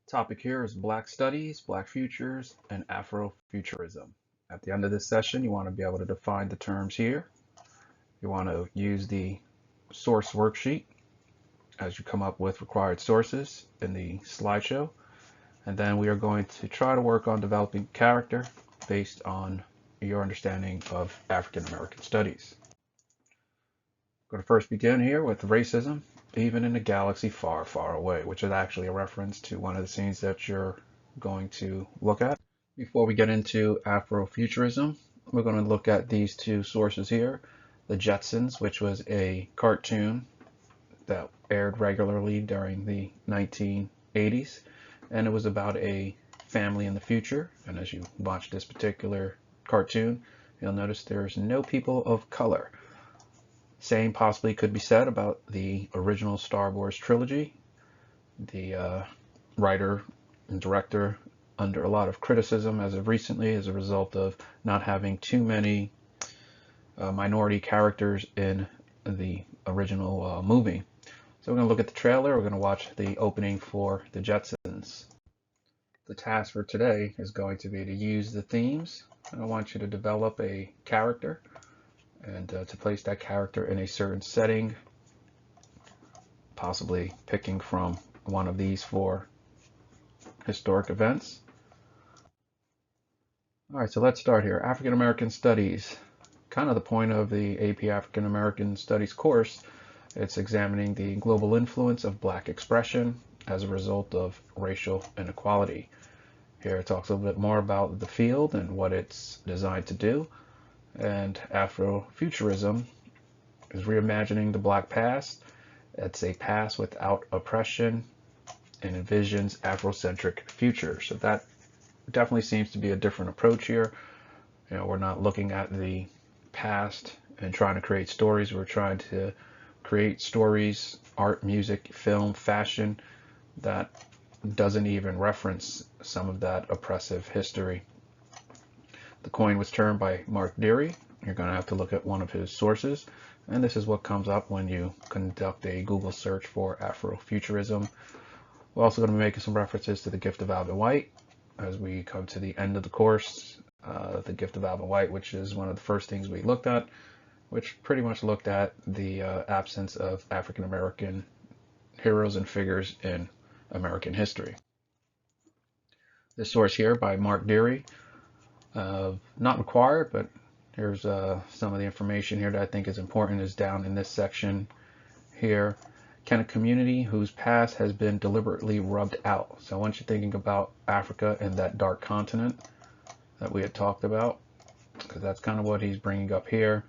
Topic here is Black Studies, Black Futures, and Afrofuturism. At the end of this session, you want to be able to define the terms here. You want to use the source worksheet as you come up with required sources in the slideshow. And then we are going to try to work on developing character based on your understanding of African American studies. I'm going to first begin here with racism, even in a galaxy far, far away, which is actually a reference to one of the scenes that you're going to look at. Before we get into Afrofuturism, we're going to look at these two sources here. The Jetsons, which was a cartoon that aired regularly during the 1980s, and it was about a family in the future. And as you watch this particular cartoon, you'll notice there's no people of color. Same possibly could be said about the original Star Wars trilogy. The writer and director under a lot of criticism as of recently as a result of not having too many minority characters in the original movie. So we're going to look at the trailer. We're going to watch the opening for the Jetsons. The task for today is going to be to use the themes. I want you to develop a character and to place that character in a certain setting, possibly picking from one of these four historic events. All right, so let's start here. African American Studies. Kind of the point of the AP African American Studies course. It's examining the global influence of Black expression as a result of racial inequality. Here it talks a little bit more about the field and what it's designed to do. And Afrofuturism is reimagining the Black past. It's a past without oppression and envisions Afrocentric future. So that definitely seems to be a different approach here. You know, we're not looking at the past and trying to create stories. We're trying to create stories, art, music, film, fashion that doesn't even reference some of that oppressive history. The coin was turned by Mark Deary. You're going to have to look at one of his sources. And this is what comes up when you conduct a Google search for Afrofuturism. We're also going to be making some references to The Gift of Alvin White as we come to the end of the course. The Gift of Alvin White, which is one of the first things we looked at, which pretty much looked at the absence of African American heroes and figures in American history. This source here by Mark Deary. Not required, but here's some of the information here that I think is important is down in this section here. Can a community whose past has been deliberately rubbed out? So once you're thinking about Africa and that dark continent that we had talked about, because that's kind of what he's bringing up here.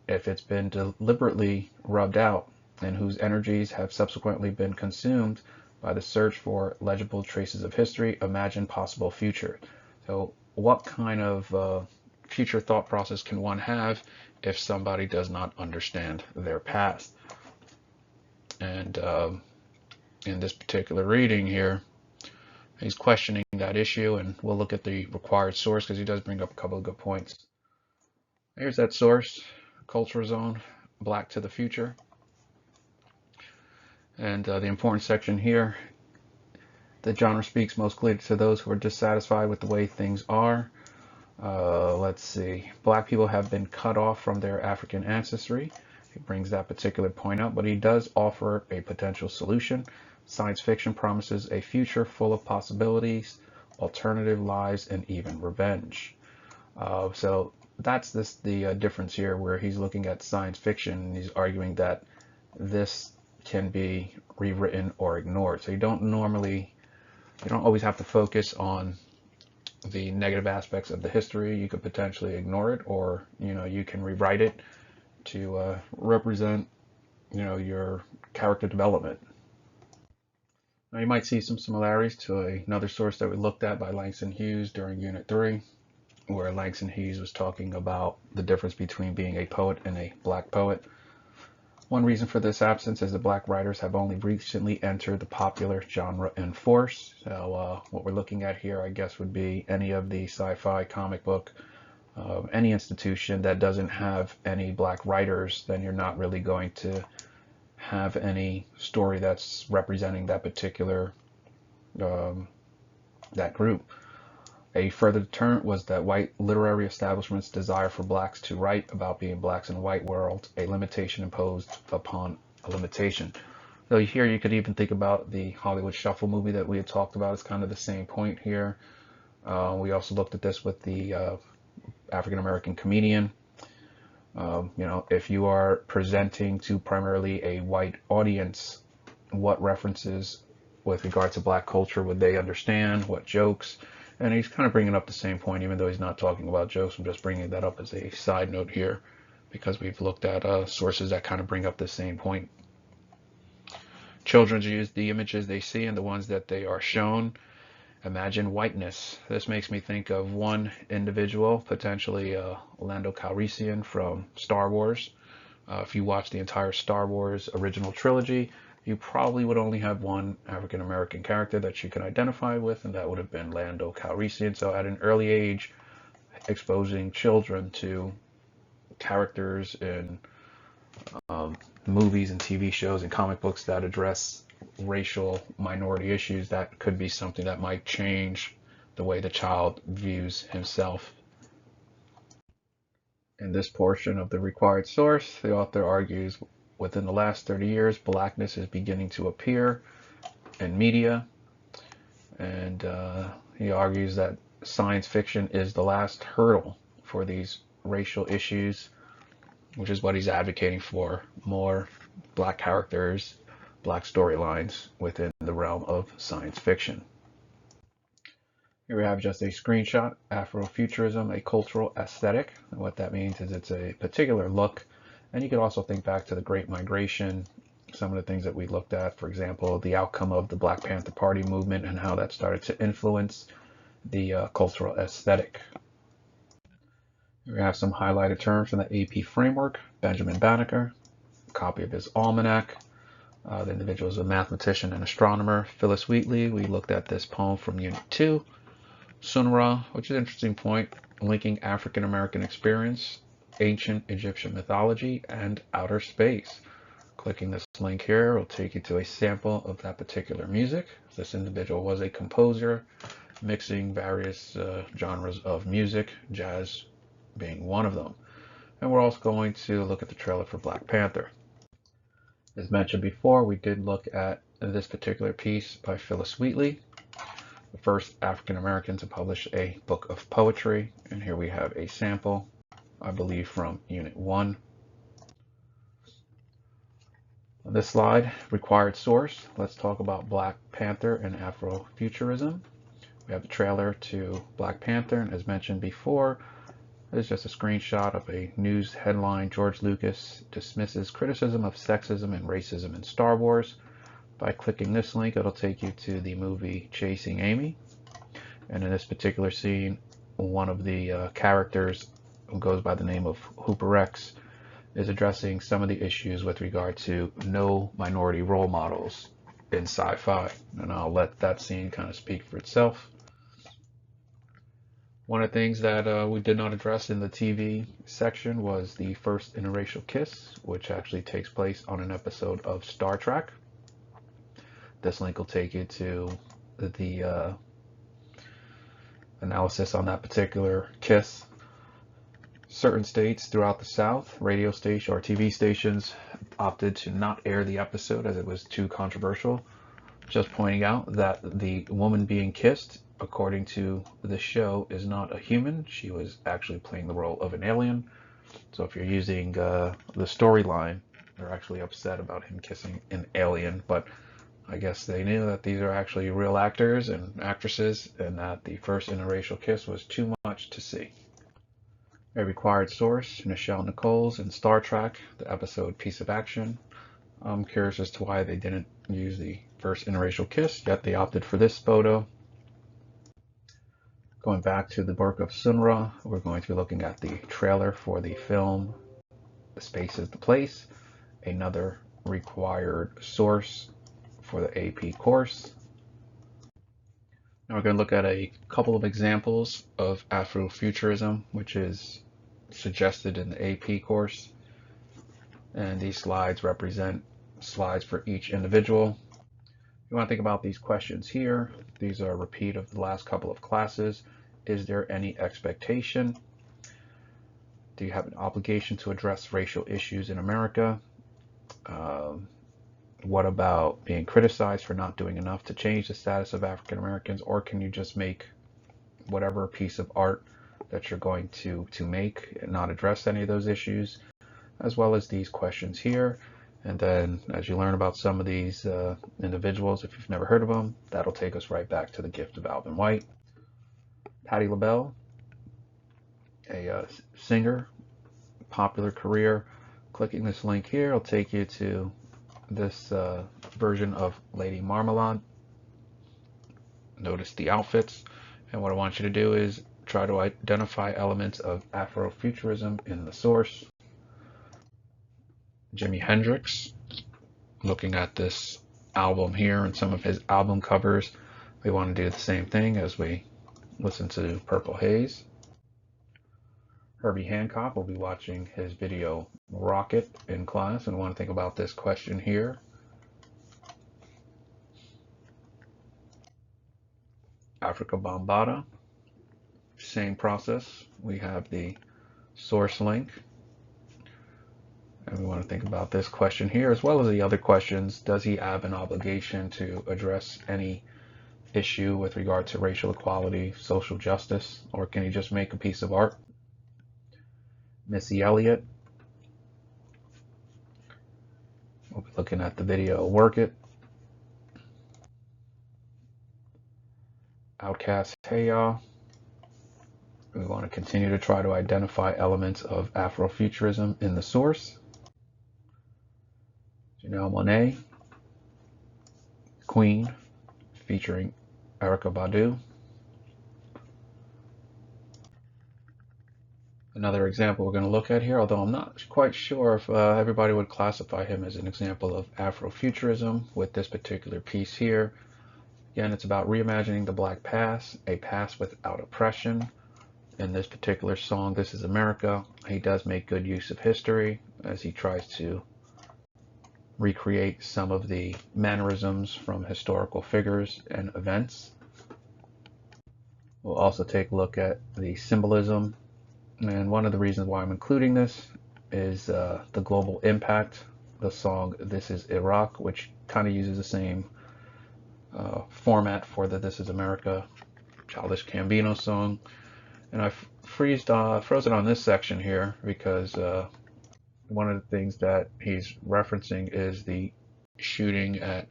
If it's been deliberately rubbed out and whose energies have subsequently been consumed by the search for legible traces of history, imagine possible future. So what kind of future thought process can one have if somebody does not understand their past? And in this particular reading here, he's questioning that issue, and we'll look at the required source because he does bring up a couple of good points. Here's that source, Culture Zone, Black to the Future. And the important section here, the genre speaks most clearly to those who are dissatisfied with the way things are. Let's see. Black people have been cut off from their African ancestry. He brings that particular point up, but he does offer a potential solution. Science fiction promises a future full of possibilities, alternative lives, and even revenge. So that's the difference here, where he's looking at science fiction and he's arguing that this can be rewritten or ignored. So you don't always have to focus on the negative aspects of the history. You could potentially ignore it, or you can rewrite it to represent your character development. Now you might see some similarities to another source that we looked at by Langston Hughes during Unit 3, where Langston Hughes was talking about the difference between being a poet and a Black poet. One reason for this absence is that Black writers have only recently entered the popular genre in force. So what we're looking at here, I guess, would be any of the sci-fi, comic book, any institution that doesn't have any Black writers, then you're not really going to have any story that's representing that particular um, that group. A further deterrent was that white literary establishment's desire for blacks to write about being blacks in a white world, a limitation imposed upon a limitation. So here you could even think about the Hollywood Shuffle movie that we had talked about. It's kind of the same point here. We also looked at this with the African American comedian. If you are presenting to primarily a white audience, what references with regard to black culture would they understand? What jokes? And he's kind of bringing up the same point, even though he's not talking about jokes. I'm just bringing that up as a side note here because we've looked at sources that kind of bring up the same point. Children use the images they see and the ones that they are shown. Imagine whiteness. This makes me think of one individual, potentially Lando Calrissian from Star Wars. If you watch the entire Star Wars original trilogy, you probably would only have one African American character that you can identify with, and that would have been Lando Calrissian. So at an early age, exposing children to characters in movies and TV shows and comic books that address racial minority issues, that could be something that might change the way the child views himself. In this portion of the required source, the author argues within the last 30 years, blackness is beginning to appear in media, and he argues that science fiction is the last hurdle for these racial issues, which is what he's advocating for: more black characters, black storylines within the realm of science fiction. Here we have just a screenshot: Afrofuturism, a cultural aesthetic. And what that means is it's a particular look. And you could also think back to the Great Migration, some of the things that we looked at, for example, the outcome of the Black Panther Party movement and how that started to influence the cultural aesthetic. We have some highlighted terms from the AP framework. Benjamin Banneker, a copy of his almanac. The individual is a mathematician and astronomer. Phyllis Wheatley, we looked at this poem from Unit 2. Sun Ra, which is an interesting point, linking African American experience, ancient Egyptian mythology, and outer space. Clicking this link here will take you to a sample of that particular music. This individual was a composer, mixing various genres of music, jazz being one of them. And we're also going to look at the trailer for Black Panther. As mentioned before, we did look at this particular piece by Phyllis Wheatley, the first African American to publish a book of poetry. And here we have a sample, I believe, from Unit 1. On this slide, required source. Let's talk about Black Panther and Afrofuturism. We have the trailer to Black Panther, and as mentioned before, this is just a screenshot of a news headline: George Lucas dismisses criticism of sexism and racism in Star Wars. By clicking this link, it'll take you to the movie Chasing Amy. And in this particular scene, one of the characters, who goes by the name of Hooper X, is addressing some of the issues with regard to no minority role models in sci-fi. And I'll let that scene kind of speak for itself. One of the things that we did not address in the TV section was the first interracial kiss, which actually takes place on an episode of Star Trek. This link will take you to the analysis on that particular kiss. Certain states throughout the South, radio station or TV stations, opted to not air the episode as it was too controversial. Just pointing out that the woman being kissed, according to the show, is not a human. She was actually playing the role of an alien. So if you're using the storyline, they're actually upset about him kissing an alien, but I guess they knew that these are actually real actors and actresses, and that the first interracial kiss was too much to see. A required source: Nichelle Nichols in Star Trek, the episode Piece of Action. I'm curious as to why they didn't use the first interracial kiss, yet they opted for this photo. Going back to the work of Sun Ra, we're going to be looking at the trailer for the film The Space is the Place, another required source for the AP course. Now we're going to look at a couple of examples of Afrofuturism, which is suggested in the AP course. And these slides represent slides for each individual. You want to think about these questions here. These are a repeat of the last couple of classes. Is there any expectation? Do you have an obligation to address racial issues in America? What about being criticized for not doing enough to change the status of African Americans? Or can you just make whatever piece of art that you're going to make and not address any of those issues? As well as these questions here. And then as you learn about some of these individuals, if you've never heard of them, that'll take us right back to the gift of Alvin White. Patti LaBelle, a singer, popular career. Clicking this link here will take you to this version of Lady Marmalade. Notice the outfits, and what I want you to do is try to identify elements of Afrofuturism in the source. Jimi Hendrix, looking at this album here and some of his album covers, we want to do the same thing as we listen to Purple Haze. Herbie Hancock will be watching his video Rocket in class, and we want to think about this question here. Africa Bambaataa, same process. We have the source link. And we want to think about this question here, as well as the other questions. Does he have an obligation to address any issue with regard to racial equality, social justice, or can he just make a piece of art? Missy Elliott. We'll be looking at the video Work It. Outkast, Hey Y'all. We want to continue to try to identify elements of Afrofuturism in the source. Janelle Monáe, Queen, featuring Erykah Badu. Another example we're going to look at here, although I'm not quite sure if everybody would classify him as an example of Afrofuturism with this particular piece here. Again, it's about reimagining the Black past, a past without oppression. In this particular song, This Is America, he does make good use of history as he tries to recreate some of the mannerisms from historical figures and events. We'll also take a look at the symbolism, and one of the reasons why I'm including this is the global impact. The song This Is Iraq, which kind of uses the same format for the This Is America Childish Gambino song. And I frozen on this section here because one of the things that he's referencing is the shooting at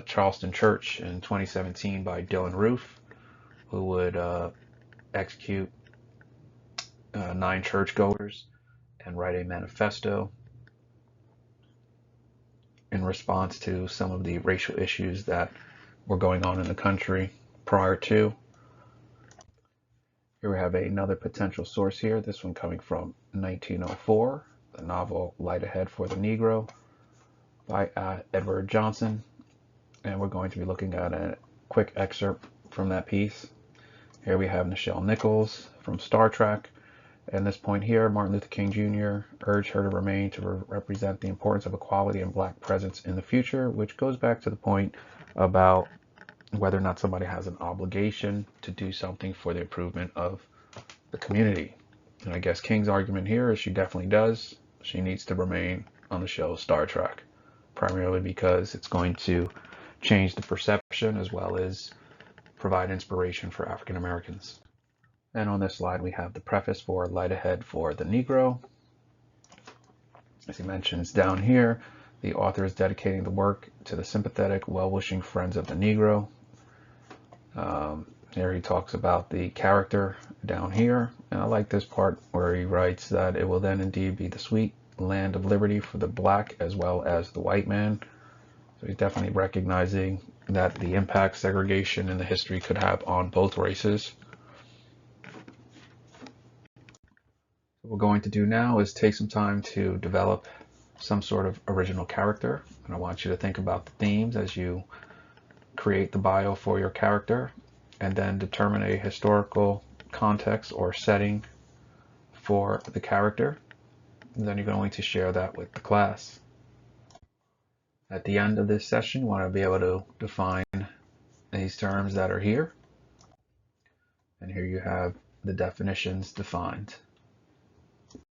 Charleston Church in 2017 by Dylan Roof, who would execute 9 churchgoers and write a manifesto in response to some of the racial issues that were going on in the country prior to. Here we have another potential source here, this one coming from 1904, the novel Light Ahead for the Negro by Edward Johnson. And we're going to be looking at a quick excerpt from that piece. Here we have Nichelle Nichols from Star Trek. At this point here, Martin Luther King Jr. urged her to remain to represent the importance of equality and black presence in the future, which goes back to the point about whether or not somebody has an obligation to do something for the improvement of the community. And I guess King's argument here is she definitely does. She needs to remain on the show Star Trek, primarily because it's going to change the perception as well as provide inspiration for African Americans. And on this slide, we have the preface for Light Ahead for the Negro. As he mentions down here, the author is dedicating the work to the sympathetic, well-wishing friends of the Negro. Here he talks about the character down here, and I like this part where he writes that it will then indeed be the sweet land of liberty for the black as well as the white man. So he's definitely recognizing that the impact segregation in the history could have on both races. What we're going to do now is take some time to develop some sort of original character, and I want you to think about the themes as you create the bio for your character, and then determine a historical context or setting for the character. And then you're going to share that with the class. At the end of this session, you want to be able to define these terms that are here. And here you have the definitions defined.